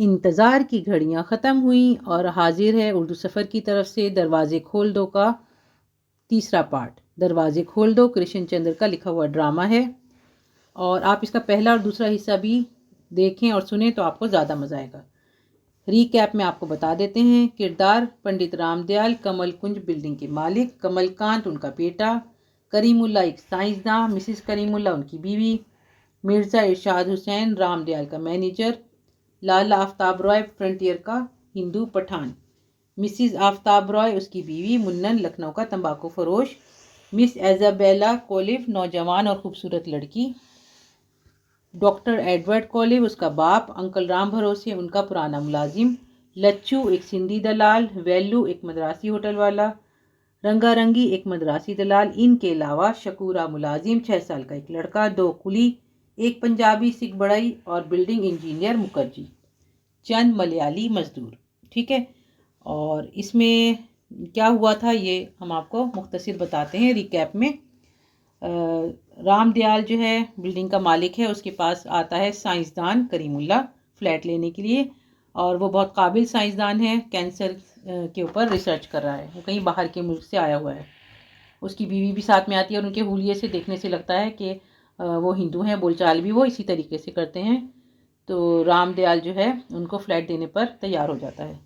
इंतज़ार की घड़ियां ख़त्म हुई और हाजिर है उर्दू सफ़र की तरफ से दरवाज़े खोल दो का तीसरा पार्ट। दरवाज़े खोल दो कृष्ण चंद्र का लिखा हुआ ड्रामा है और आप इसका पहला और दूसरा हिस्सा भी देखें और सुने तो आपको ज़्यादा मज़ा आएगा। रीकैप में आपको बता देते हैं। किरदार पंडित रामदयाल कमल कुंज बिल्डिंग के मालिक, कमलकांत उनका बेटा, करीमुल्ला एक साइंसदान, मिसिस करीमुल्ला उनकी बीवी, मिर्ज़ा इरशाद हुसैन रामदयाल का मैनेजर, लाला आफ्ताब रॉय फ्रंटियर का हिंदू पठान, मिसिस आफ्ताब रॉय उसकी बीवी, मुन्नन लखनऊ का तंबाकू फरोश, मिस एजाबेला कोलिव नौजवान और खूबसूरत लड़की, डॉक्टर एडवर्ड कोलिव उसका बाप, अंकल राम भरोसे उनका पुराना मुलाजिम, लच्चू एक सिंधी दलाल, वेल्लू एक मद्रासी होटल वाला, रंगारंगी एक मद्रासी दलाल, इनके अलावा शकूरा मुलाजिम 6 साल का एक लड़का, 2 कुली, एक पंजाबी सिख बढ़ई और बिल्डिंग इंजीनियर मुखर्जी, चंद मलयाली मजदूर। ठीक है, और इसमें क्या हुआ था ये हम आपको मुख्तसर बताते हैं रिकैप में। रामदयाल जो है बिल्डिंग का मालिक है, उसके पास आता है साइंसदान करीमुल्ला फ्लैट लेने के लिए और वो बहुत काबिल साइंसदान है, कैंसर के ऊपर रिसर्च कर रहा है, वो कहीं बाहर के मुल्क से आया हुआ है। उसकी बीवी भी साथ में आती है और उनके हुलिये से देखने से लगता है कि वो हिंदू हैं, बोलचाल भी वो इसी तरीके से करते हैं। तो रामदयाल जो है उनको फ्लैट देने पर तैयार हो जाता है,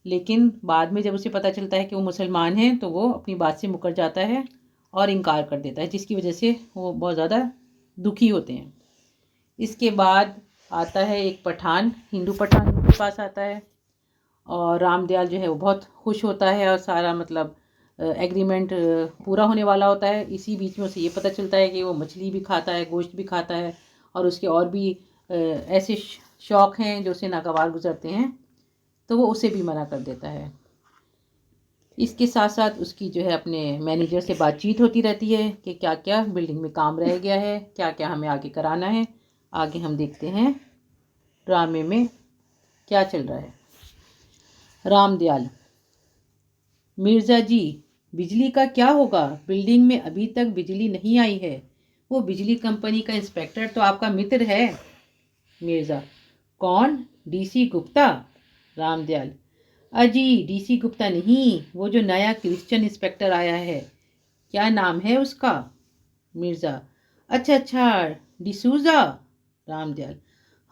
लेकिन बाद में जब उसे पता चलता है कि वो मुसलमान हैं तो वो अपनी बात से मुकर जाता है और इनकार कर देता है, जिसकी वजह से वो बहुत ज़्यादा दुखी होते हैं। इसके बाद आता है एक पठान, हिंदू पठान उनके पास आता है और रामदयाल जो है वो बहुत खुश होता है और सारा मतलब एग्रीमेंट पूरा होने वाला होता है। इसी बीच में उसे ये पता चलता है कि वो मछली भी खाता है, गोश्त भी खाता है और उसके और भी ऐसे शौक़ हैं जो उसे नागवार गुजरते हैं, तो वो उसे भी मना कर देता है। इसके साथ साथ उसकी जो है अपने मैनेजर से बातचीत होती रहती है कि क्या क्या बिल्डिंग में काम रह गया है, क्या क्या हमें आगे कराना है। आगे हम देखते हैं ड्रामे में क्या चल रहा है। रामदयाल: मिर्ज़ा जी, बिजली का क्या होगा? बिल्डिंग में अभी तक बिजली नहीं आई है। वो बिजली कंपनी का इंस्पेक्टर तो आपका मित्र है। मिर्ज़ा: कौन? डीसी गुप्ता। रामदयाल: अजी डीसी गुप्ता नहीं, वो जो नया क्रिश्चियन इंस्पेक्टर आया है, क्या नाम है उसका? मिर्ज़ा: अच्छा अच्छा, डिसूज़ा। रामदयाल: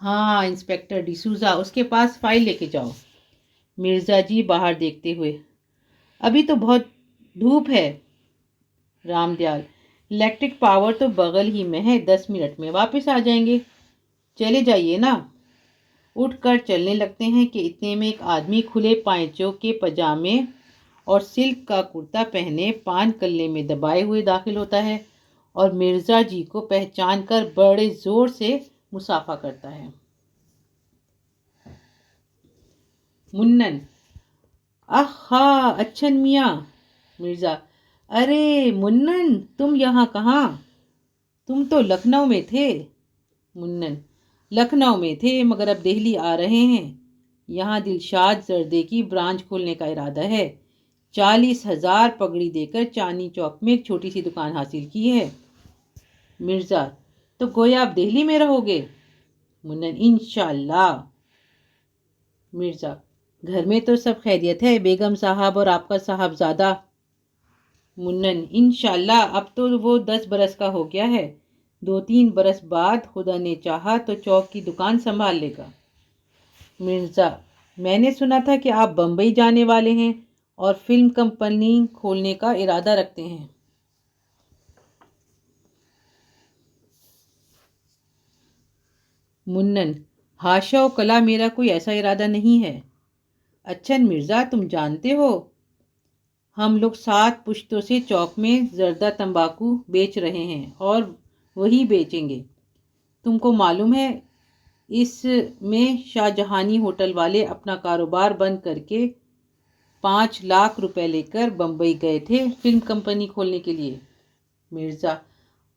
हाँ इंस्पेक्टर डिसूज़ा, उसके पास फाइल लेके जाओ। मिर्ज़ा जी बाहर देखते हुए: अभी तो बहुत धूप है। रामदयाल: इलेक्ट्रिक पावर तो बगल ही में है, 10 मिनट में वापस आ जाएंगे, चले जाइए ना। उठकर चलने लगते हैं कि इतने में एक आदमी खुले पायचों के पजामे और सिल्क का कुर्ता पहने पान कल्ले में दबाए हुए दाखिल होता है और मिर्ज़ा जी को पहचान कर बड़े ज़ोर से मुसाफा करता है। मुन्नन: आहा अच्छन मियाँ। मिर्ज़ा: अरे मुन्नन, तुम यहाँ कहाँ? तुम तो लखनऊ में थे। मुन्नन: लखनऊ में थे मगर अब दिल्ली आ रहे हैं। यहाँ दिलशाद जर्दे की ब्रांच खोलने का इरादा है। 40,000 पगड़ी देकर चांदनी चौक में एक छोटी सी दुकान हासिल की है। मिर्ज़ा: तो गोया आप दिल्ली में रहोगे? मुन्नन: इंशाल्लाह। मिर्ज़ा: घर में तो सब खैरियत है, बेगम साहब और आपका साहबजादा? मुन्नन: इंशाल्लाह, अब तो वो 10 बरस का हो गया है, 2-3 बरस बाद खुदा ने चाहा तो चौक की दुकान संभाल लेगा। मिर्ज़ा: मैंने सुना था कि आप बम्बई जाने वाले हैं और फिल्म कंपनी खोलने का इरादा रखते हैं। मुन्नन: हाशा व कला, मेरा कोई ऐसा इरादा नहीं है। अच्छा मिर्ज़ा, तुम जानते हो हम लोग 7 पुश्तों से चौक में जर्दा तंबाकू बेच रहे हैं और वही बेचेंगे। तुमको मालूम है इसमें शाहजहानी होटल वाले अपना कारोबार बंद करके 5 लाख रुपए लेकर बम्बई गए थे फिल्म कंपनी खोलने के लिए। मिर्ज़ा: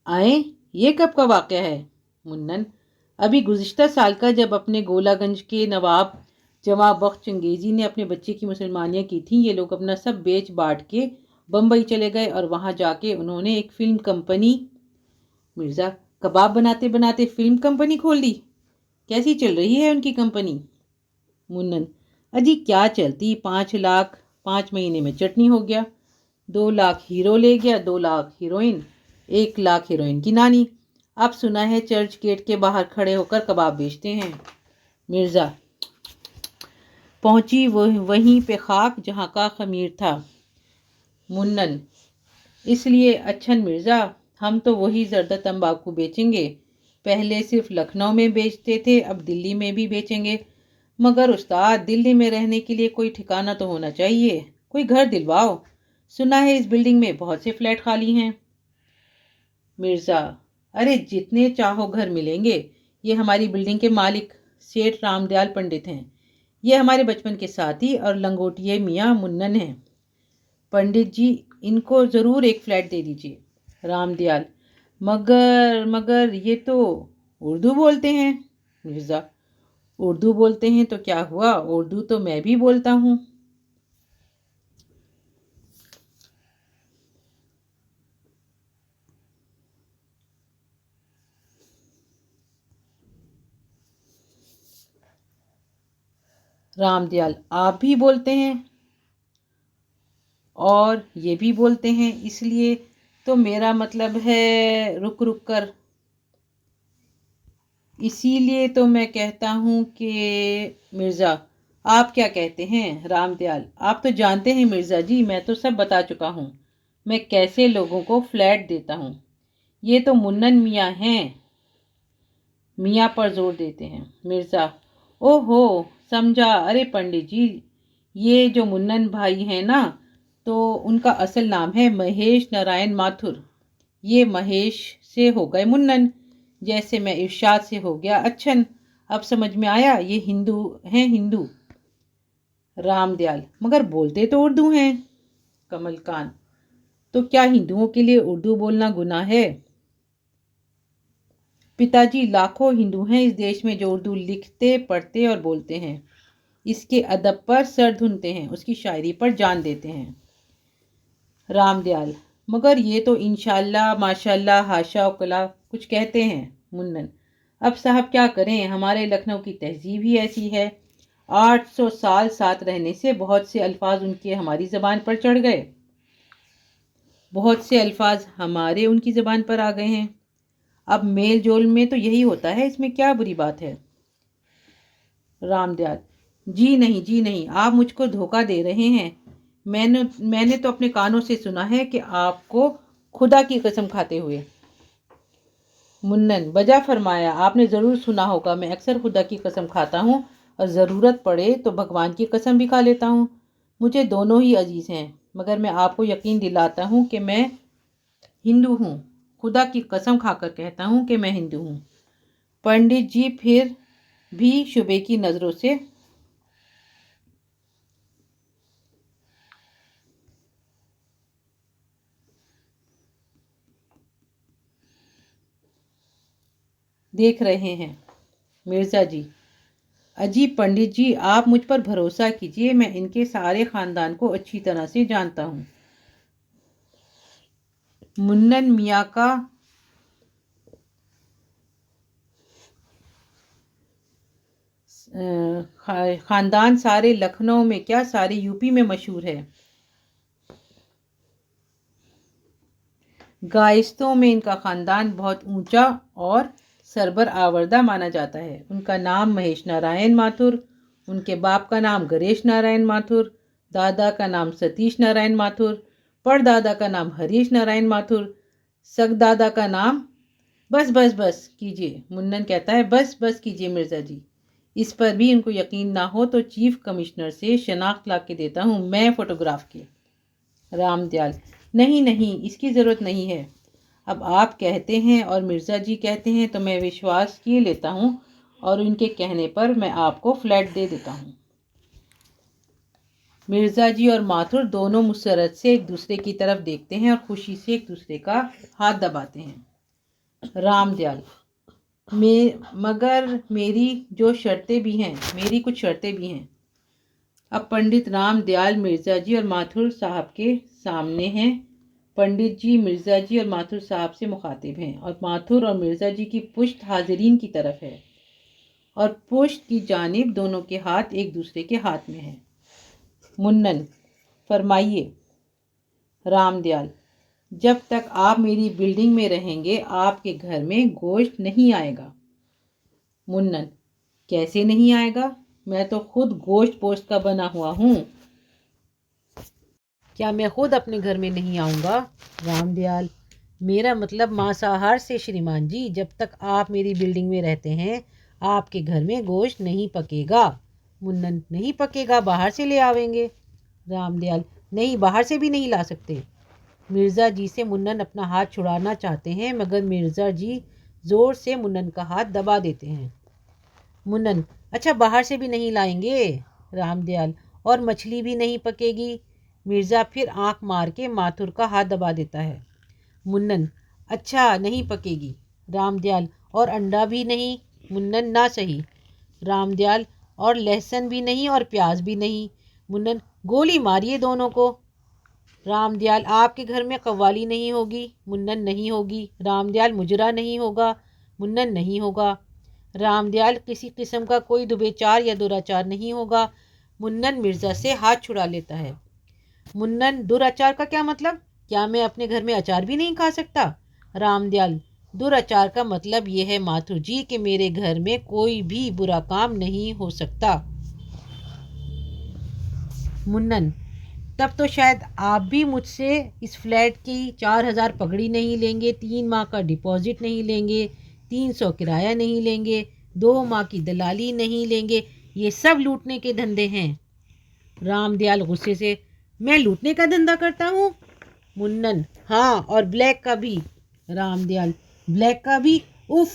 आए, ये कब का वाक़या है? मुन्नन: अभी गुज़िश्ता साल का, जब अपने गोलागंज के नवाब जवाब बख्श चंगेज़ी ने अपने बच्चे की मुसलमानियाँ की थी, ये लोग अपना सब बेच बांट के बम्बई चले गए और वहाँ जाके उन्होंने एक फ़िल्म कंपनी। मिर्ज़ा: कबाब बनाते बनाते फ़िल्म कंपनी खोल दी? कैसी चल रही है उनकी कंपनी? मुन्नन, अजी क्या चलती, 5 लाख 5 महीने में चटनी हो गया। 2 लाख हीरो ले गया, 2 लाख हीरोइन, 1 लाख हीरोइन की नानी। अब सुना है चर्च गेट के बाहर खड़े होकर कबाब बेचते हैं। मिर्ज़ा, पहुंची वहीं पे खाक जहाँ का खमीर था। मुन्नन, इसलिए अच्छन मिर्ज़ा, हम तो वही जर्दा तंबाकू बेचेंगे, पहले सिर्फ लखनऊ में बेचते थे, अब दिल्ली में भी बेचेंगे। मगर उस्ताद, दिल्ली में रहने के लिए कोई ठिकाना तो होना चाहिए, कोई घर दिलवाओ, सुना है इस बिल्डिंग में बहुत से फ्लैट खाली हैं। मिर्ज़ा, अरे जितने चाहो घर मिलेंगे, ये हमारी बिल्डिंग के मालिक सेठ रामदयाल पंडित हैं, ये हमारे बचपन के साथी और लंगोटिए मियाँ मुन्नन हैं। पंडित जी, इनको ज़रूर एक फ्लैट दे दीजिए। रामदयाल, मगर मगर ये तो उर्दू बोलते हैं। मिर्ज़ा, उर्दू बोलते हैं तो क्या हुआ, उर्दू तो मैं भी बोलता हूँ। रामदयाल, आप भी बोलते हैं और ये भी बोलते हैं, इसलिए तो मेरा मतलब है रुक रुक कर, इसीलिए तो मैं कहता हूँ कि मिर्ज़ा, आप क्या कहते हैं। रामदयाल, आप तो जानते हैं मिर्ज़ा जी, मैं तो सब बता चुका हूँ, मैं कैसे लोगों को फ्लैट देता हूँ। ये तो मुन्नन मियाँ हैं, मियाँ पर जोर देते हैं। मिर्ज़ा, ओहो समझा, अरे पंडित जी, ये जो मुन्नन भाई हैं ना, तो उनका असल नाम है महेश नारायण माथुर, ये महेश से हो गए मुन्नन, जैसे मैं इरशाद से हो गया अच्छन। अब समझ में आया, ये हिंदू हैं, हिंदू। रामदयाल, मगर बोलते तो उर्दू हैं। कमलकांत, तो क्या हिंदुओं के लिए उर्दू बोलना गुनाह है। पिताजी, लाखों हिंदू हैं इस देश में जो उर्दू लिखते पढ़ते और बोलते हैं, इसके अदब पर सर धुनते हैं, उसकी शायरी पर जान देते हैं। रामदयाल, मगर ये तो इंशाल्लाह माशाल्लाह हाशा कला कुछ कहते हैं। मुन्नन, अब साहब क्या करें, हमारे लखनऊ की तहजीब ही ऐसी है, 800 साल साथ रहने से बहुत से अल्फाज उनके हमारी ज़बान पर चढ़ गए, बहुत से अल्फाज हमारे उनकी ज़बान पर आ गए हैं। अब मेल जोल में तो यही होता है, इसमें क्या बुरी बात है। रामदयाल, जी नहीं जी नहीं, आप मुझको धोखा दे रहे हैं, मैंने तो अपने कानों से सुना है कि आपको खुदा की कसम खाते हुए। मुन्नन, बजा फरमाया, आपने ज़रूर सुना होगा, मैं अक्सर खुदा की कसम खाता हूँ और ज़रूरत पड़े तो भगवान की कसम भी खा लेता हूँ, मुझे दोनों ही अजीज़ हैं, मगर मैं आपको यकीन दिलाता हूँ कि मैं हिंदू हूँ, खुदा की कसम खाकर कहता हूँ कि मैं हिंदू हूँ। पंडित जी फिर भी शुबे की नज़रों से देख रहे हैं। मिर्ज़ा जी, अजी पंडित जी, आप मुझ पर भरोसा कीजिए, मैं इनके सारे ख़ानदान को अच्छी तरह से जानता हूँ। मुन्नन मियाँ का ख़ानदान सारे लखनऊ में क्या सारे यूपी में मशहूर है। गायस्तों में इनका ख़ानदान बहुत ऊंचा और सरबर आवर्दा माना जाता है। उनका नाम महेश नारायण माथुर, उनके बाप का नाम गणेश नारायण माथुर, दादा का नाम सतीश नारायण माथुर, परदादा का नाम हरीश नारायण माथुर, सगदादा का नाम, बस बस बस कीजिए। मुन्नन कहता है, बस बस कीजिए मिर्ज़ा जी, इस पर भी इनको यकीन ना हो तो चीफ कमिश्नर से शनाख्त ला के देता हूँ, मैं फ़ोटोग्राफ की। रामदयाल, नहीं नहीं, इसकी ज़रूरत नहीं है, अब आप कहते हैं और मिर्ज़ा जी कहते हैं तो मैं विश्वास किए लेता हूँ और उनके कहने पर मैं आपको फ्लैट दे देता हूँ। मिर्ज़ा जी और माथुर दोनों मुसरत से एक दूसरे की तरफ देखते हैं और खुशी से एक दूसरे का हाथ दबाते हैं। रामदयाल, मगर मेरी जो शर्तें भी हैं, मेरी कुछ शर्तें भी हैं। अब पंडित रामदयाल मिर्ज़ा जी और माथुर साहब के सामने हैं। पंडित जी मिर्ज़ा जी और माथुर साहब से मुखातिब हैं और माथुर और मिर्ज़ा जी की पुश्त हाजिरीन की तरफ है और पुष्ट की जानिब दोनों के हाथ एक दूसरे के हाथ में हैं। मुन्नन, फरमाइए। रामदयाल, जब तक आप मेरी बिल्डिंग में रहेंगे आपके घर में गोश्त नहीं आएगा। मुन्नन, कैसे नहीं आएगा? मैं तो खुद गोश्त पोस्ट का बना हुआ हूँ। क्या मैं खुद अपने घर में नहीं आऊँगा? रामदयाल, मेरा मतलब मांसाहार से श्रीमान जी। जब तक आप मेरी बिल्डिंग में रहते हैं आपके घर में गोश्त नहीं पकेगा। मुन्नन, नहीं पकेगा, बाहर से ले आवेंगे। रामदयाल, नहीं, बाहर से भी नहीं ला सकते। मिर्ज़ा जी से मुन्नन अपना हाथ छुड़ाना चाहते हैं मगर मिर्ज़ा जी ज़ोर से मुन्नन का हाथ दबा देते हैं। मुन्नन, अच्छा, बाहर से भी नहीं लाएंगे। रामदयाल, और मछली भी नहीं पकेगी। मिर्ज़ा फिर आंख मार के माथुर का हाथ दबा देता है। मुन्नन, अच्छा, नहीं पकेगी। रामदयाल, और अंडा भी नहीं। मुन्नन, ना सही। रामदयाल, और लहसुन भी नहीं और प्याज भी नहीं। मुन्नन, गोली मारिए दोनों को। रामदयाल, आपके घर में कव्वाली नहीं होगी। मुन्नन, नहीं होगी। रामदयाल, मुजरा नहीं होगा। मुन्नन, नहीं होगा। रामदयाल, किसी किस्म का कोई दुबेचार या दुराचार नहीं होगा। मुन्नन मिर्ज़ा से हाथ छुड़ा लेता है। मुन्नन, दुराचार का क्या मतलब? क्या मैं अपने घर में अचार भी नहीं खा सकता? रामदयाल, दुराचार का मतलब ये है माथुर जी कि मेरे घर में कोई भी बुरा काम नहीं हो सकता। मुन्नन, तब तो शायद आप भी मुझसे इस फ्लैट की 4,000 पगड़ी नहीं लेंगे, 3 माह का डिपॉजिट नहीं लेंगे, 300 किराया नहीं लेंगे, 2 माह की दलाली नहीं लेंगे। ये सब लूटने के धंधे हैं। रामदयाल गुस्से से, मैं लूटने का धंधा करता हूँ? मुन्नन, हाँ, और ब्लैक का भी। रामदयाल, ब्लैक का भी? उफ।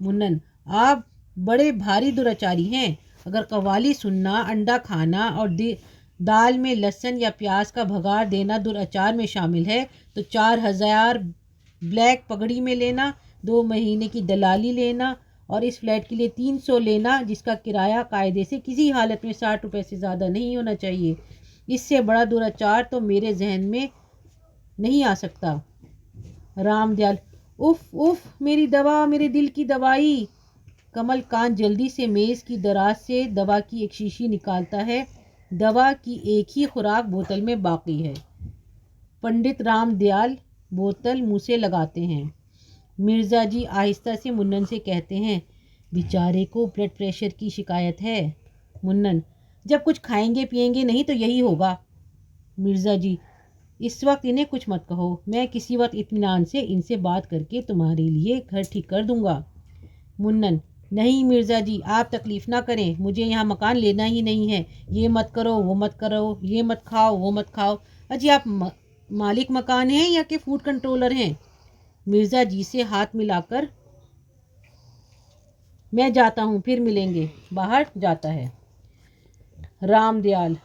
मुन्नन, आप बड़े भारी दुराचारी हैं। अगर कव्वाली सुनना, अंडा खाना और दाल में लहसुन या प्याज का भगार देना दुराचार में शामिल है तो 4,000 ब्लैक पगड़ी में लेना, 2 महीने की दलाली लेना और इस फ्लैट के लिए 300 लेना जिसका किराया कायदे से किसी हालत में 60 रुपये से ज़्यादा नहीं होना चाहिए, इससे बड़ा दुराचार तो मेरे जहन में नहीं आ सकता। रामदयाल, उफ उफ, मेरी दवा, मेरे दिल की दवाई। कमल कांत जल्दी से मेज़ की दराज से दवा की एक शीशी निकालता है। दवा की एक ही खुराक बोतल में बाकी है। पंडित रामदयाल बोतल मुंह से लगाते हैं। मिर्ज़ा जी आहिस्ता से मुन्नन से कहते हैं, बेचारे को ब्लड प्रेशर की शिकायत है। मुन्नन, जब कुछ खाएंगे पिएंगे नहीं तो यही होगा। मिर्ज़ा जी, इस वक्त इन्हें कुछ मत कहो, मैं किसी वक्त इत्मीनान से इनसे बात करके तुम्हारे लिए घर ठीक कर दूंगा। मुन्नन, नहीं मिर्ज़ा जी, आप तकलीफ़ ना करें, मुझे यहाँ मकान लेना ही नहीं है। ये मत करो, वो मत करो, ये मत खाओ, वो मत खाओ। अजी, आप मालिक मकान हैं या कि फूड कंट्रोलर हैं? मिर्ज़ा जी से हाथ मिलाकर, मैं जाता हूँ, फिर मिलेंगे, बाहर जाता है। रामदयाल,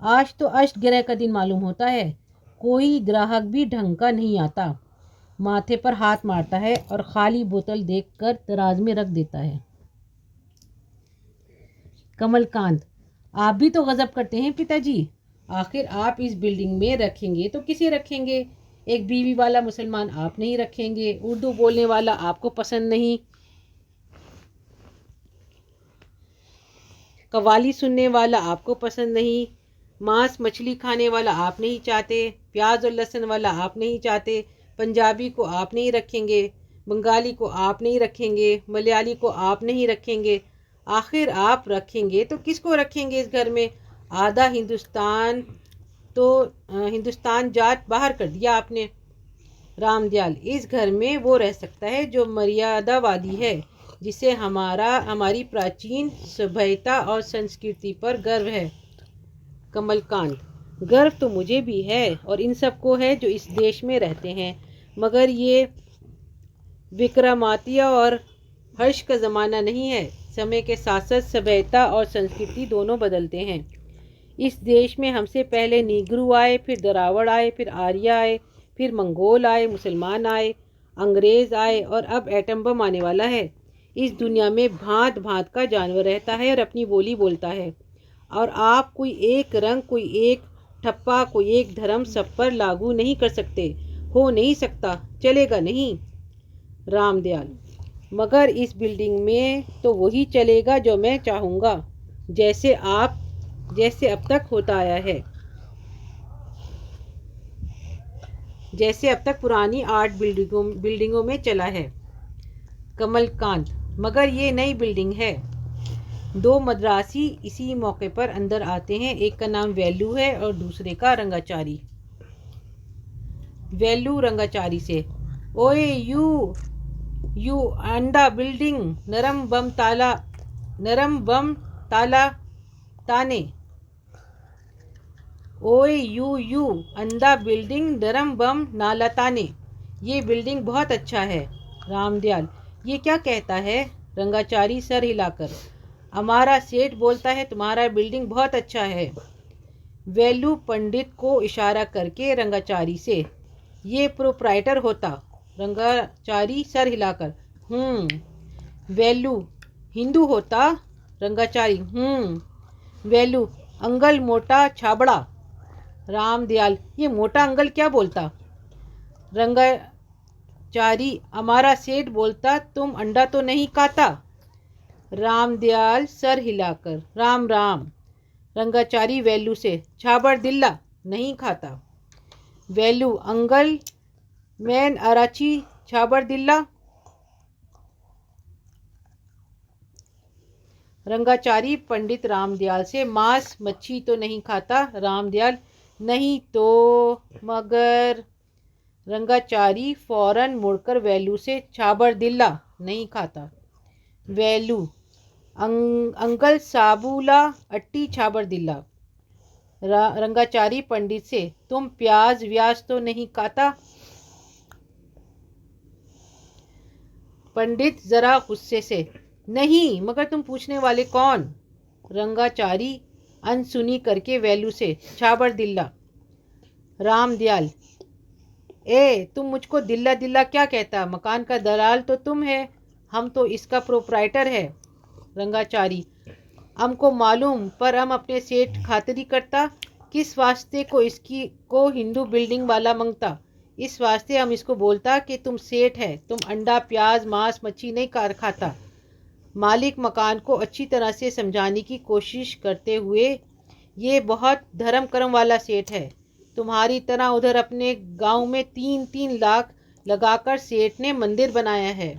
आज तो अष्टग्रह का दिन मालूम होता है, कोई ग्राहक भी ढंग का नहीं आता। माथे पर हाथ मारता है और खाली बोतल देखकर दराज में रख देता है। कमलकांत, आप भी तो गजब करते हैं पिताजी। आखिर आप इस बिल्डिंग में रखेंगे तो किसे रखेंगे? एक बीवी वाला मुसलमान आप नहीं रखेंगे, उर्दू बोलने वाला आपको पसंद नहीं, कव्वाली सुनने वाला आपको पसंद नहीं, मांस मछली खाने वाला आप नहीं चाहते, प्याज और लहसुन वाला आप नहीं चाहते, पंजाबी को आप नहीं रखेंगे, बंगाली को आप नहीं रखेंगे, मलयाली को आप नहीं रखेंगे। आखिर आप रखेंगे तो किसको रखेंगे इस घर में? आधा हिंदुस्तान तो हिंदुस्तान जात बाहर कर दिया आपने। रामदयाल, इस घर में वो रह सकता है जो मर्यादावादी है, जिसे हमारी प्राचीन सभ्यता और संस्कृति पर गर्व है। कमलकांत, गर्व तो मुझे भी है और इन सबको है जो इस देश में रहते हैं, मगर ये विक्रमादित्य और हर्ष का ज़माना नहीं है। समय के साथ साथ सभ्यता और संस्कृति दोनों बदलते हैं। इस देश में हमसे पहले नीग्रू आए, फिर दरावड़ आए, फिर आर्य आए, फिर मंगोल आए, मुसलमान आए, अंग्रेज़ आए और अब एटम बम आने वाला है। इस दुनिया में भांत भांत का जानवर रहता है और अपनी बोली बोलता है, और आप कोई एक रंग, कोई एक ठप्पा, कोई एक धर्म सब पर लागू नहीं कर सकते। हो नहीं सकता, चलेगा नहीं। रामदयाल, मगर इस बिल्डिंग में तो वही चलेगा जो मैं चाहूँगा, जैसे अब तक होता आया है, जैसे अब तक पुरानी 8 बिल्डिंगों में चला है। कमलकांत, मगर ये नई बिल्डिंग है। 2 मद्रासी इसी मौके पर अंदर आते हैं। एक का नाम वेलू है और दूसरे का रंगाचारी। वेलू रंगाचारी से, ओए यू अंडा बिल्डिंग, नरम बम ताला ताने। ओए यू अंडा बिल्डिंग, नरम बम नाला ताने। ये बिल्डिंग बहुत अच्छा है। रामदयाल, ये क्या कहता है? रंगाचारी सर हिलाकर, हमारा सेठ बोलता है तुम्हारा बिल्डिंग बहुत अच्छा है। वेलू पंडित को इशारा करके रंगाचारी से, ये प्रोप्राइटर होता। रंगाचारी सर हिलाकर, वेलू हिंदू होता। रंगाचारी, वेलू अंगल मोटा छाबड़ा। रामदयाल, ये मोटा अंगल क्या बोलता? रंगाचारी, हमारा सेठ बोलता तुम अंडा तो नहीं खाता। रामदयाल सर हिलाकर, राम राम। रंगाचारी वेलू से, छाबड़ दिल्ला, नहीं खाता। वेलू, अंगल मैन अराची छाबड़ दिल्ला। रंगाचारी पंडित रामदयाल से, मांस मच्छी तो नहीं खाता। रामदयाल, नहीं तो मगर। रंगाचारी फौरन मुड़कर वेलू से, छाबड़ दिल्ला, नहीं खाता। वेलू, अंकल साबूला अट्टी छाबड़ दिल्ला। रंगाचारी पंडित से, तुम प्याज व्याज तो नहीं खाता। पंडित जरा गुस्से से, नहीं, मगर तुम पूछने वाले कौन? रंगाचारी अनसुनी करके वेलू से, छाबड़ दिल्ला। रामदयाल, तुम मुझको दिल्ला दिल्ला क्या कहता? मकान का दलाल तो तुम है, हम तो इसका प्रोप्राइटर है। रंगाचारी, हमको मालूम, पर हम अपने सेठ खातिरी करता। किस वास्ते को हिंदू बिल्डिंग वाला मांगता? इस वास्ते हम इसको बोलता कि तुम सेठ है, तुम अंडा प्याज मांस मच्छी नहीं खाता। मालिक मकान को अच्छी तरह से समझाने की कोशिश करते हुए, ये बहुत धर्म कर्म वाला सेठ है। तुम्हारी तरह उधर अपने गांव में 3-3 लाख लगाकर सेठ ने मंदिर बनाया है।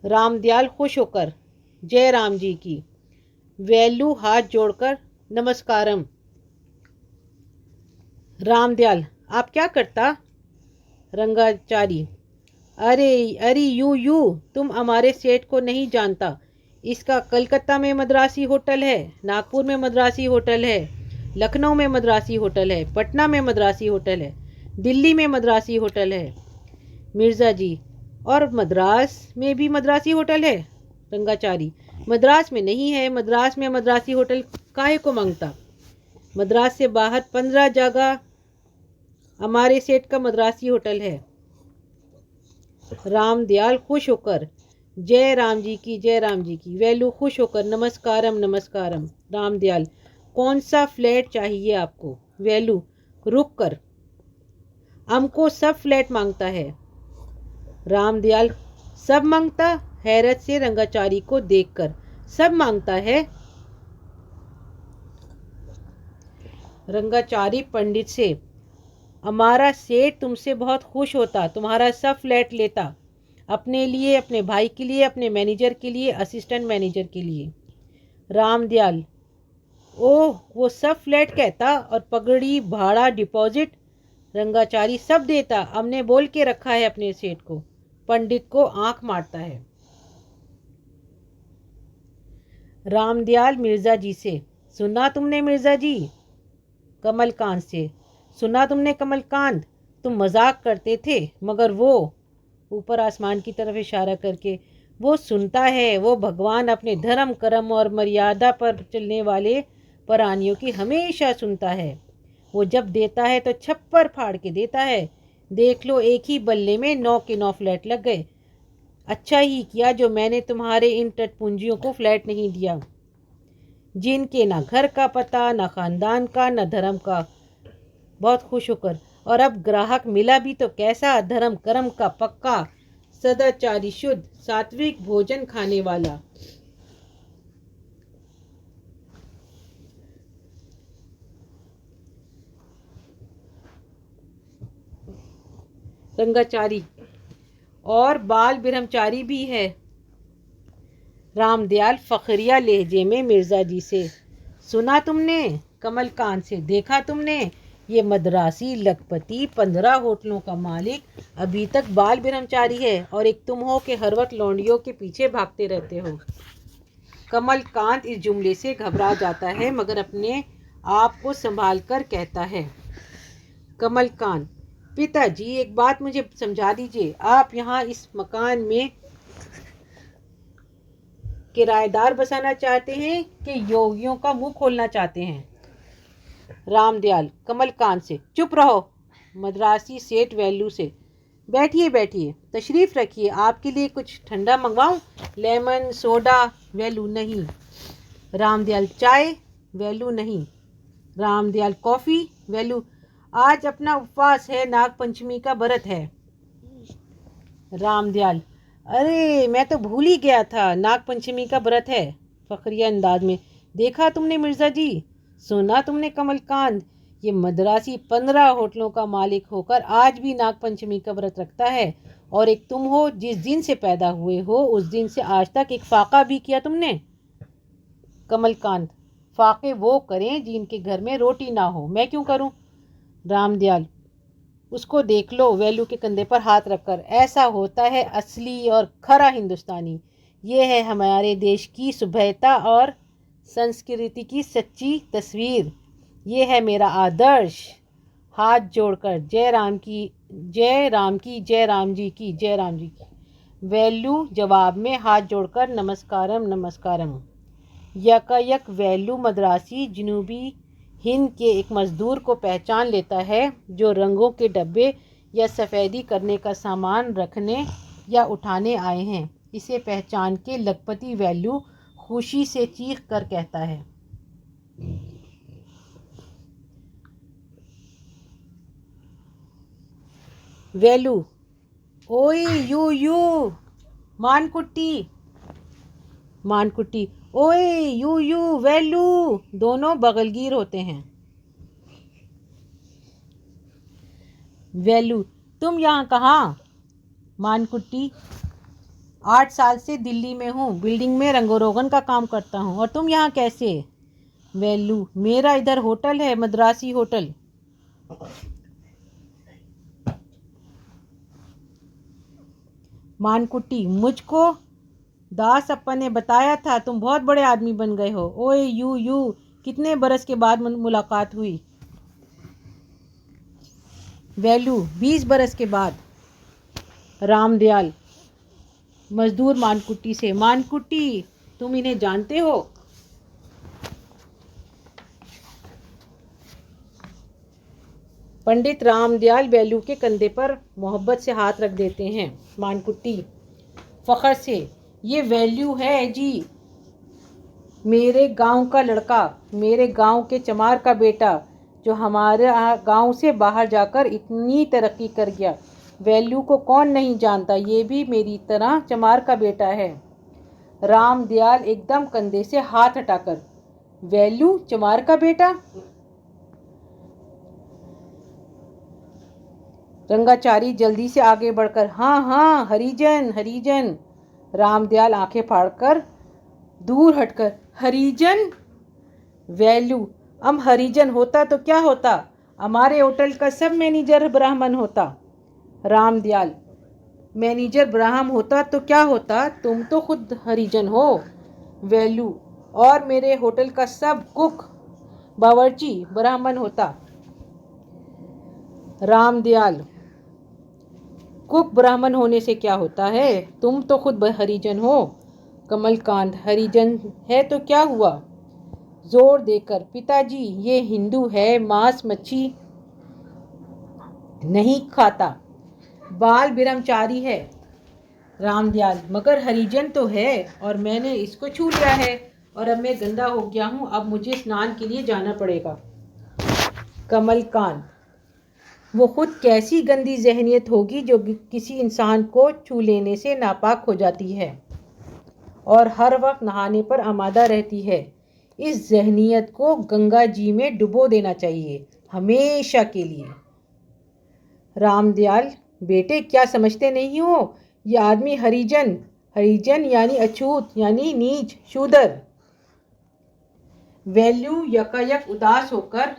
रामदयाल खुश होकर, जय राम जी की। वेलू हाथ जोड़कर, नमस्कारम। रामदयाल, आप क्या करता? रंगाचारी, अरे यू तुम हमारे सेठ को नहीं जानता। इसका कलकत्ता में मद्रासी होटल है, नागपुर में मद्रासी होटल है, लखनऊ में मद्रासी होटल है, पटना में मद्रासी होटल है, दिल्ली में मद्रासी होटल है। मिर्ज़ा जी, और मद्रास में भी मद्रासी होटल है? रंगाचारी, मद्रास में नहीं है। मद्रास में मद्रासी होटल काहे को मांगता? मद्रास से बाहर 15 जगह हमारे सेठ का मद्रासी होटल है। रामदयाल खुश होकर, जय राम जी की, जय राम जी की। वेलू खुश होकर, नमस्कारम नमस्कारम। रामदयाल, कौन सा फ्लैट चाहिए आपको? वेलू रुक कर, हमको सब फ्लैट मांगता है। रामदयाल, सब मांगता? हैरत से रंगाचारी को देखकर, सब मांगता है? रंगाचारी पंडित से, हमारा सेठ तुमसे बहुत खुश होता, तुम्हारा सब फ्लैट लेता, अपने लिए, अपने भाई के लिए, अपने मैनेजर के लिए, असिस्टेंट मैनेजर के लिए। रामदयाल, ओह, वो सब फ्लैट कहता, और पगड़ी भाड़ा डिपॉजिट? रंगाचारी, सब देता, हमने बोल के रखा है अपने सेठ को। पंडित को आंख मारता है। रामदयाल मिर्ज़ा जी से, सुना तुमने मिर्ज़ा जी? कमलकांत से, सुना तुमने कमलकांत? तुम मजाक करते थे, मगर वो, ऊपर आसमान की तरफ इशारा करके, वो सुनता है। वो भगवान अपने धर्म कर्म और मर्यादा पर चलने वाले प्राणियों की हमेशा सुनता है। वो जब देता है तो छप्पर फाड़ के देता है। देख लो, एक ही बल्ले में 9 के 9 फ्लैट लग गए। अच्छा ही किया जो मैंने तुम्हारे इन टटपुंजियों को फ्लैट नहीं दिया, जिनके ना घर का पता, ना खानदान का, ना धर्म का। बहुत खुश होकर, और अब ग्राहक मिला भी तो कैसा, धर्म कर्म का पक्का, सदाचारी, शुद्ध, सात्विक भोजन खाने वाला। रंगाचारी और बाल ब्रह्मचारी भी है। रामदयाल फखरिया लहजे में मिर्जा जी से, सुना तुमने? कमलकांत से, देखा तुमने? ये मद्रासी लखपति 15 होटलों का मालिक अभी तक बाल ब्रह्मचारी है और एक तुम हो कि हर वक्त लौंडियों के पीछे भागते रहते हो। कमलकांत इस जुमले से घबरा जाता है मगर अपने आप को संभाल कर कहता है। कमलकांत, पिताजी एक बात मुझे समझा दीजिए, आप यहाँ इस मकान में किराएदार बसाना चाहते हैं कि योगियों का मुंह खोलना चाहते हैं? रामदयाल कमलकांत से, चुप रहो। मद्रासी सेठ वेल्लू से, बैठिए बैठिए, तशरीफ रखिए, आपके लिए कुछ ठंडा मंगवाऊं? Lemon soda? वेल्लू, नहीं। रामदयाल, चाय? वेल्लू, नहीं। रामदयाल, कॉफ़ी? वेल्लू, आज अपना उपवास है, नाग पंचमी का व्रत है। रामदयाल, अरे मैं तो भूल ही गया था, नाग पंचमी का व्रत है। फखरिया अंदाज में, देखा तुमने मिर्जा जी? सुना तुमने कमलकांत? ये मद्रासी 15 होटलों का मालिक होकर आज भी नाग पंचमी का व्रत रखता है और एक तुम हो जिस दिन से पैदा हुए हो उस दिन से आज तक एक फाका भी किया तुमने? कमलकांत, फाके वो करें जिनके घर में रोटी ना हो, मैं क्यों करूं? रामदयाल, उसको देख लो, वेल्लू के कंधे पर हाथ रखकर, ऐसा होता है असली और खरा हिंदुस्तानी। ये है हमारे देश की सभ्यता और संस्कृति की सच्ची तस्वीर। ये है मेरा आदर्श। हाथ जोड़कर, जय राम की, जय राम की, जय राम जी की, जय राम जी की। वेल्लू जवाब में हाथ जोड़कर, नमस्कारम नमस्कारम। यकायक वेल्लू मद्रासी जनूबी हिंद के एक मजदूर को पहचान लेता है जो रंगों के डब्बे या सफ़ेदी करने का सामान रखने या उठाने आए हैं। इसे पहचान के लखपति वेल्लू खुशी से चीख कर कहता है। वेल्लू, ओए यू मानकुट्टी। मानकुट्टी, ओए यू वेल्लू। दोनों बगलगीर होते हैं। वेल्लू, तुम यहाँ कहाँ? मानकुट्टी, 8 साल से दिल्ली में हूँ, बिल्डिंग में रंगोरोगन का काम करता हूँ। और तुम यहाँ कैसे? वेल्लू, मेरा इधर होटल है, मद्रासी होटल। मानकुट्टी, मुझको दास अप्पा ने बताया था तुम बहुत बड़े आदमी बन गए हो। ओए यू कितने बरस के बाद मुलाकात हुई? वेल्लू, 20 बरस के बाद। रामदयाल मजदूर मानकुट्टी से, मानकुट्टी तुम इन्हें जानते हो? पंडित रामदयाल वेल्लू के कंधे पर मोहब्बत से हाथ रख देते हैं। मानकुट्टी फखर से, ये वेल्यू है जी, मेरे गांव का लड़का, मेरे गांव के चमार का बेटा जो हमारे गांव से बाहर जाकर इतनी तरक्की कर गया। वेल्यू को कौन नहीं जानता, ये भी मेरी तरह चमार का बेटा है। रामदयाल एकदम कंधे से हाथ हटाकर, वेल्यू चमार का बेटा? रंगाचारी जल्दी से आगे बढ़कर, हाँ हरिजन हरिजन। रामदयाल आंखें फाड़कर दूर हटकर, हरिजन? वेल्यू, हम हरिजन होता तो क्या होता, हमारे होटल का सब मैनेजर ब्राह्मण होता। रामदयाल, मैनेजर ब्राह्मण होता तो क्या होता, तुम तो खुद हरिजन हो। वेल्यू, और मेरे होटल का सब कुक बावर्ची ब्राह्मण होता। रामदयाल, कुक ब्राह्मण होने से क्या होता है, तुम तो खुद हरिजन हो। कमलकांत, हरिजन है तो क्या हुआ? जोर देकर, पिताजी ये हिंदू है, मांस मच्छी नहीं खाता, बाल ब्रह्मचारी है। रामदयाल, मगर हरिजन तो है और मैंने इसको छू लिया है और अब मैं गंदा हो गया हूँ, अब मुझे स्नान के लिए जाना पड़ेगा। कमलकांत, वो खुद कैसी गंदी जहनियत होगी जो किसी इंसान को छू लेने से नापाक हो जाती है और हर वक्त नहाने पर आमादा रहती है। इस जहनियत को गंगा जी में डुबो देना चाहिए, हमेशा के लिए। रामदयाल, बेटे क्या समझते नहीं हो? ये आदमी हरिजन, हरिजन यानी अछूत, यानी नीच, शूदर। वैल्यू यकायक उदास होकर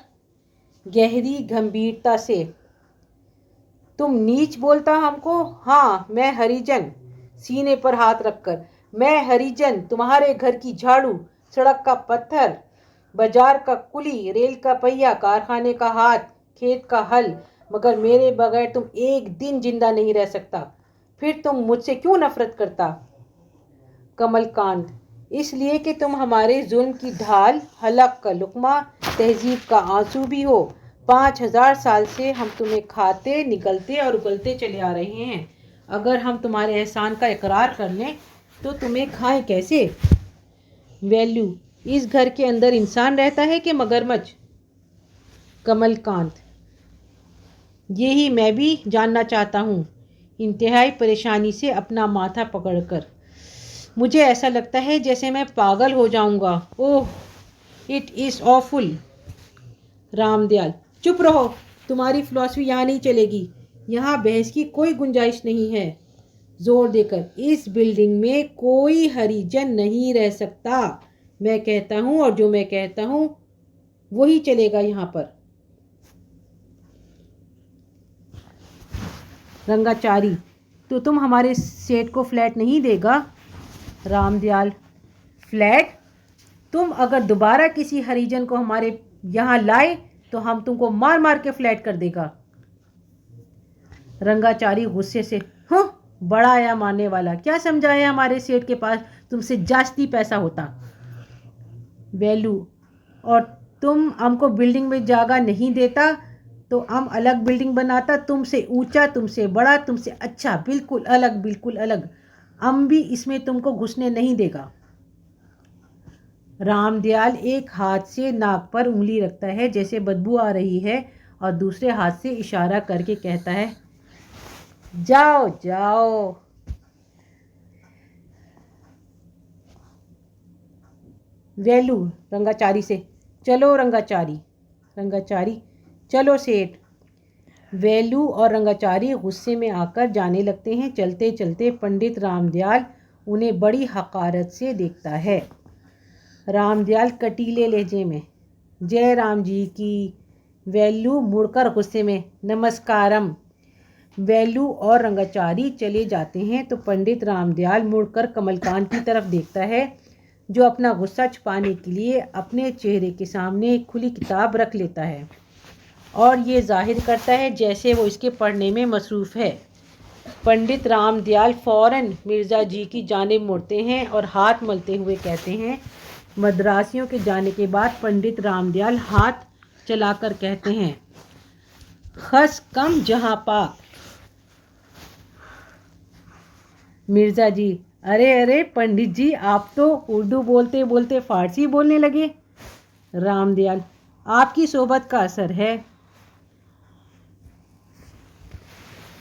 गहरी गंभीरता से, तुम नीच बोलता हमको? हाँ, मैं हरिजन। सीने पर हाथ रखकर, मैं हरिजन, तुम्हारे घर की झाड़ू, सड़क का पत्थर, बाजार का कुली, रेल का पहिया, कारखाने का हाथ, खेत का हल, मगर मेरे बगैर तुम एक दिन जिंदा नहीं रह सकता। फिर तुम मुझसे क्यों नफरत करता? कमलकांत, इसलिए कि तुम हमारे जुल्म की ढाल, हलक का लुकमा, तहजीब का आंसू भी हो। 5000 साल से हम तुम्हें खाते, निकलते और उगलते चले आ रहे हैं। अगर हम तुम्हारे एहसान का इकरार कर लें तो तुम्हें खाएं कैसे? वैल्यू, इस घर के अंदर इंसान रहता है कि मगरमच्छ? कमलकांत, यही मैं भी जानना चाहता हूँ, इंतहाई परेशानी से अपना माथा पकड़कर। मुझे ऐसा लगता है जैसे मैं पागल हो जाऊंगा। ओह, इट इज़ ऑफुल। रामदयाल, चुप रहो, तुम्हारी फिलॉसफी यहाँ नहीं चलेगी। यहाँ बहस की कोई गुंजाइश नहीं है। जोर देकर, इस बिल्डिंग में कोई हरिजन नहीं रह सकता। मैं कहता हूँ और जो मैं कहता हूँ वही चलेगा यहाँ पर। रंगाचारी, तो तुम हमारे सेठ को फ्लैट नहीं देगा? रामदयाल, फ्लैट? तुम अगर दोबारा किसी हरिजन को हमारे यहाँ लाए तो हम तुमको मार मार के फ्लैट कर देगा। रंगाचारी गुस्से से, हाँ, बड़ा आया मारने वाला, क्या समझाया हमारे सेठ के पास तुमसे जास्ती पैसा होता। वैल्यू, और तुम हमको बिल्डिंग में जगह नहीं देता तो हम अलग बिल्डिंग बनाता, तुमसे ऊंचा, तुमसे बड़ा, तुमसे अच्छा, बिल्कुल अलग, बिल्कुल अलग। हम भी इसमें तुमको घुसने नहीं देगा। रामदयाल एक हाथ से नाक पर उंगली रखता है जैसे बदबू आ रही है और दूसरे हाथ से इशारा करके कहता है, जाओ जाओ। वैल्यू रंगाचारी से, चलो रंगाचारी। रंगाचारी, चलो सेठ। वैल्यू और रंगाचारी गुस्से में आकर जाने लगते हैं। चलते चलते पंडित रामदयाल उन्हें बड़ी हकारत से देखता है। रामदयाल कटीले लहजे में, जय राम जी की। वैल्यू मुड़कर गुस्से में, नमस्कारम। वैल्यू और रंगाचारी चले जाते हैं तो पंडित रामदयाल मुड़कर कमलकांत की तरफ देखता है, जो अपना गुस्सा छुपाने के लिए अपने चेहरे के सामने एक खुली किताब रख लेता है और ये जाहिर करता है जैसे वो इसके पढ़ने में मसरूफ़ है। पंडित रामदयाल फ़ौरन मिर्ज़ा जी की जानिब मुड़ते हैं और हाथ मलते हुए कहते हैं। मद्रासियों के जाने के बाद पंडित रामदयाल हाथ चलाकर कहते हैं, खस कम जहाँ पाक। मिर्ज़ा जी, अरे अरे पंडित जी, आप तो उर्दू बोलते बोलते फ़ारसी बोलने लगे। रामदयाल, आपकी सोबत का असर है।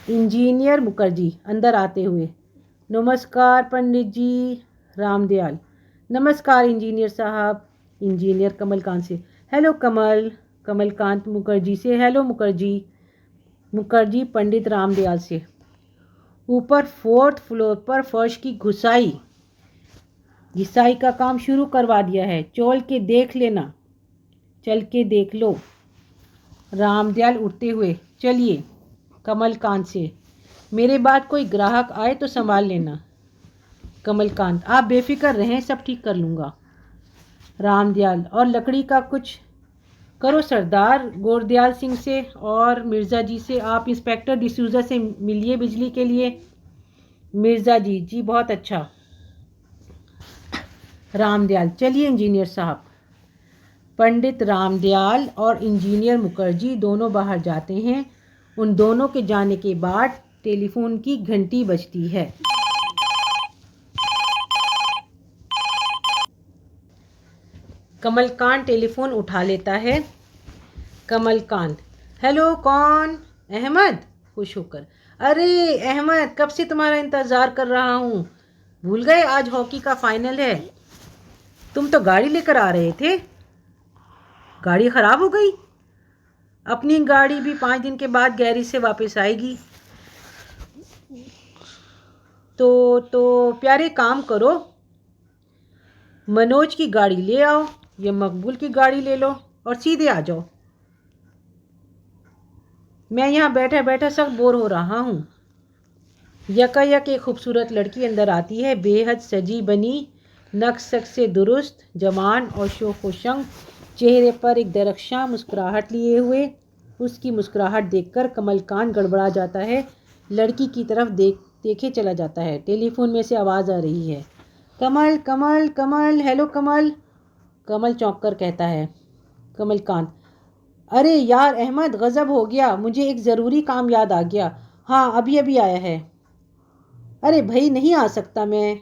इंजीनियर मुखर्जी अंदर आते हुए, नमस्कार पंडित जी। रामदयाल, नमस्कार इंजीनियर साहब। इंजीनियर कमलकांत से, हेलो कमल। कमलकांत मुखर्जी से, हेलो मुखर्जी। मुखर्जी पंडित रामदयाल से, ऊपर 4th फ्लोर पर फर्श की घुसाई घिसाई का काम शुरू करवा दिया है, चल के देख लेना, चल के देख लो। रामदयाल उठते हुए, चलिए। कमलकांत से, मेरे बाद कोई ग्राहक आए तो संभाल लेना। कमलकांत, आप बेफिक्र रहें, सब ठीक कर लूँगा। रामदयाल, और लकड़ी का कुछ करो सरदार गोरदयाल सिंह से और मिर्ज़ा जी से आप इंस्पेक्टर डिसूज़ा से मिलिए बिजली के लिए। मिर्ज़ा जी, जी बहुत अच्छा। रामदयाल, चलिए इंजीनियर साहब। पंडित रामदयाल और इंजीनियर मुखर्जी दोनों बाहर जाते हैं। उन दोनों के जाने के बाद टेलीफोन की घंटी बजती है। कमलकांत टेलीफोन उठा लेता है। कमलकांत, हेलो, कौन? अहमद खुश होकर, अरे अहमद कब से तुम्हारा इंतज़ार कर रहा हूँ, भूल गए आज हॉकी का फाइनल है। तुम तो गाड़ी लेकर आ रहे थे, गाड़ी ख़राब हो गई। अपनी गाड़ी भी 5 दिन के बाद गैरेज से वापस आएगी। तो प्यारे काम करो, मनोज की गाड़ी ले आओ या मकबूल की गाड़ी ले लो और सीधे आ जाओ। मैं यहाँ बैठा बैठा सख्त बोर हो रहा हूँ। यकायक एक खूबसूरत लड़की अंदर आती है, बेहद सजी बनी, नक्श से दुरुस्त, जवान और शोखोशंग, चेहरे पर एक दरख्शां मुस्कुराहट लिए हुए। उसकी मुस्कुराहट देखकर कमलकांत गड़बड़ा जाता है, लड़की की तरफ देखे चला जाता है। टेलीफोन में से आवाज़ आ रही है, कमल कमल कमल, हेलो कमल। कमल चौंक कर कहता है, कमलकांत, अरे यार अहमद गज़ब हो गया, मुझे एक ज़रूरी काम याद आ गया। हाँ अभी अभी आया है। अरे भाई नहीं आ सकता मैं,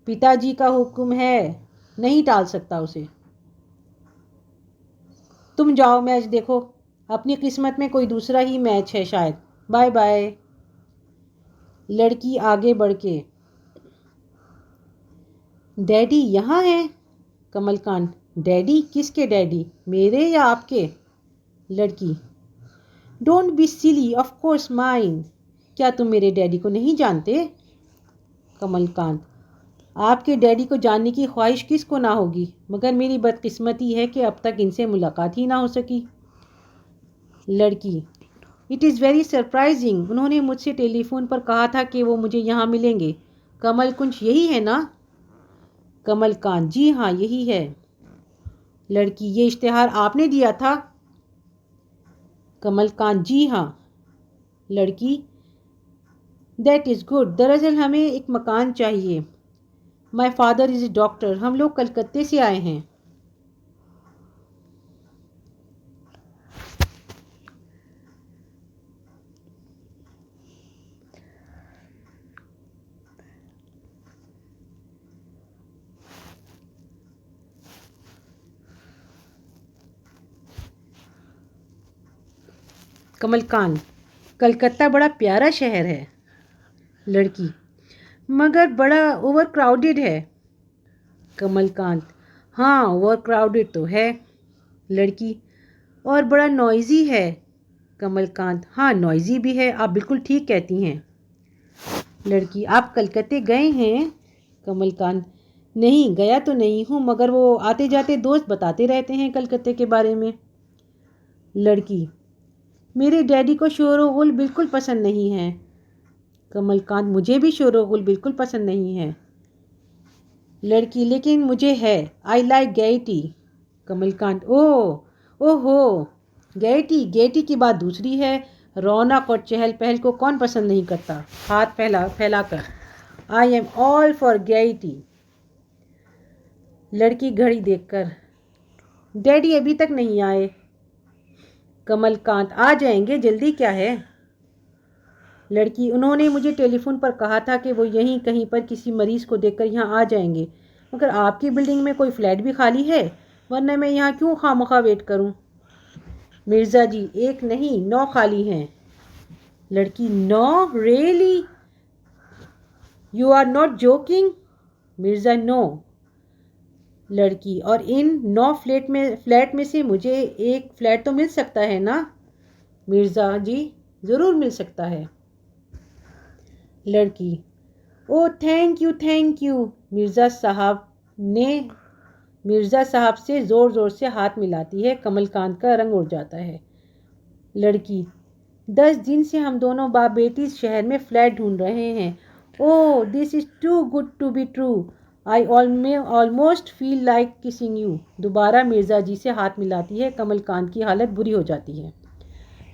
पिताजी का हुक्म है, नहीं टाल सकता उसे। तुम जाओ मैच देखो, अपनी किस्मत में कोई दूसरा ही मैच है शायद, बाय बाय। लड़की आगे बढ़ के, डैडी यहाँ है। कमलकांत, डैडी किसके डैडी, मेरे या आपके। लड़की, don't be silly, of course mine. क्या तुम मेरे डैडी को नहीं जानते। कमलकांत, आपके डैडी को जानने की ख्वाहिश किसको ना होगी, मगर मेरी बदकिस्मती है कि अब तक इनसे मुलाकात ही ना हो सकी। लड़की, इट इज़ वेरी सरप्राइजिंग, उन्होंने मुझसे टेलीफोन पर कहा था कि वो मुझे यहाँ मिलेंगे। कमल कुंज यही है ना। कमलकांत, जी हाँ यही है। लड़की, ये इश्तिहार आपने दिया था। कमलकांत, जी हाँ। लड़की, दैट इज़ गुड, दरअसल हमें एक मकान चाहिए। My father is a doctor, हम लोग कलकत्ते से आए हैं। कमलकांत, कलकत्ता बड़ा प्यारा शहर है। लड़की, मगर बड़ा ओवर क्राउडेड है। कमलकांत, हाँ ओवर क्राउडेड तो है। लड़की, और बड़ा नॉइज़ी है। कमलकांत, हाँ नॉइज़ी भी है, आप बिल्कुल ठीक कहती हैं। लड़की, आप कलकत्ते गए हैं। कमलकांत, नहीं गया तो नहीं हूँ, मगर वो आते जाते दोस्त बताते रहते हैं कलकत्ते के बारे में। लड़की, मेरे डैडी को शोर व गुल बिल्कुल पसंद नहीं है। कमलकांत, मुझे भी शोर व गुल बिल्कुल पसंद नहीं है। लड़की, लेकिन मुझे है, आई लाइक गैटी। कमलकांत, ओहो, गैटी गैटी की बात दूसरी है, रौनक और चहल पहल को कौन पसंद नहीं करता। हाथ फैलाकर, आई एम ऑल फॉर गैटी। लड़की घड़ी देखकर, डैडी अभी तक नहीं आए। कमलकांत, आ जाएंगे, जल्दी क्या है। लड़की, उन्होंने मुझे टेलीफोन पर कहा था कि वो यहीं कहीं पर किसी मरीज़ को देखकर यहाँ आ जाएंगे, मगर आपकी बिल्डिंग में कोई फ्लैट भी खाली है, वरना मैं यहाँ क्यों खामखा वेट करूँ। मिर्ज़ा जी, 1 नहीं 9 खाली हैं। लड़की, 9 really, you are not joking. Mirza, no. लड़की, और इन 9 फ्लैट में से मुझे एक फ्लैट तो मिल सकता है ना। मिर्ज़ा जी, ज़रूर मिल सकता है। लड़की, ओ थैंक यू। मिर्ज़ा साहब से ज़ोर ज़ोर से हाथ मिलाती है, कमलकांत का रंग उड़ जाता है। लड़की, 10 दिन से हम दोनों बाप बेटी इस शहर में फ्लैट ढूंढ रहे हैं। Oh this is too good to be true, I almost feel like kissing you. दोबारा मिर्ज़ा जी से हाथ मिलाती है, कमलकांत की हालत बुरी हो जाती है।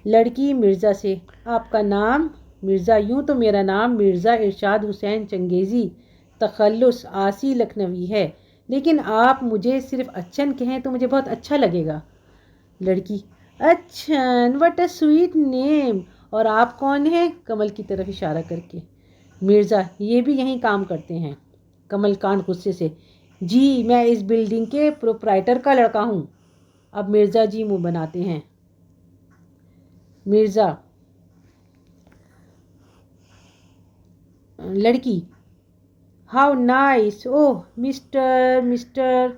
लड़की मिर्ज़ा से, आपका नाम। मिर्ज़ा, यूँ तो मेरा नाम मिर्ज़ा इरशाद हुसैन चंगेज़ी तखल्लुस आसी लखनवी है, लेकिन आप मुझे सिर्फ अच्छन कहें तो मुझे बहुत अच्छा लगेगा। लड़की, अच्छन, व्हाट अ स्वीट नेम, और आप कौन हैं। कमल की तरफ इशारा करके। मिर्ज़ा, ये भी यहीं काम करते हैं। कमलकांत गुस्से से, जी मैं इस बिल्डिंग के प्रोप्राइटर का लड़का हूँ। अब मिर्ज़ा जी मुँह बनाते हैं। मिर्ज़ा। लड़की, how nice, oh mister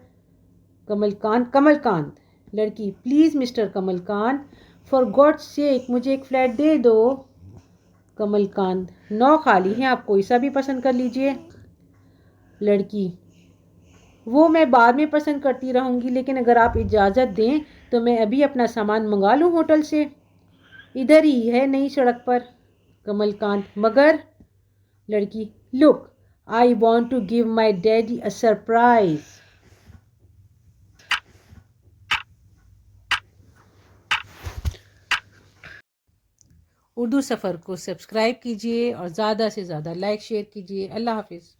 Kamalkant. Kamalkant. लड़की, please mister Kamalkant, for God sake मुझे एक फ्लैट दे दो। कमलकांत, 9 खाली हैं, आप कोई सा भी पसंद कर लीजिए। लड़की, वो मैं बाद में पसंद करती रहूँगी, लेकिन अगर आप इजाज़त दें तो मैं अभी अपना सामान मंगा लूँ होटल से, इधर ही है नई सड़क पर। कमलकांत, मगर। लड़की, look, I want to give my daddy a surprise. Urdu Safar को सब्सक्राइब कीजिए और ज़्यादा से ज़्यादा लाइक शेयर कीजिए। अल्लाह हाफिज़।